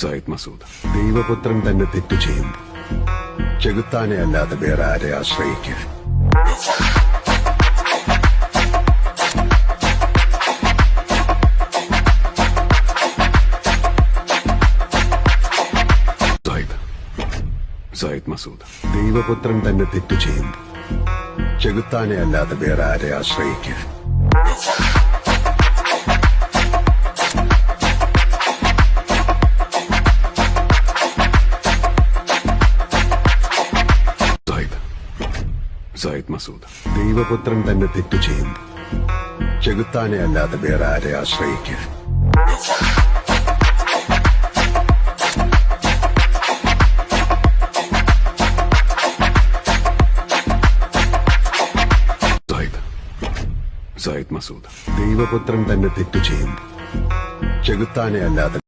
സയ്യിദ് മസൂദ് ദൈവപുത്രൻ തന്നെ തെറ്റു ചെയ്യും. ചെകുത്താനെ അല്ലാതെ വേറെ ആരെ ആശ്രയിക്കുക? സയ്യിദ് മസൂദ് ദൈവപുത്രൻ തന്നെ തെറ്റു ചെയ്യും. ചെകുത്താനെ അല്ലാതെ വേറെ ആരെ ആശ്രയിക്കുക? സയ്യിദ് മസൂദ് ദൈവപുത്രൻ തന്നെ തെറ്റു ചെയ്യും. ചെകുത്താനെ അല്ലാതെ വേറെ ആരെ ആശ്രയിക്കുക? സയ്യിദ് മസൂദ് ദൈവപുത്രൻ തന്നെ തെറ്റു ചെയ്യും. ചെകുത്താനെ അല്ലാതെ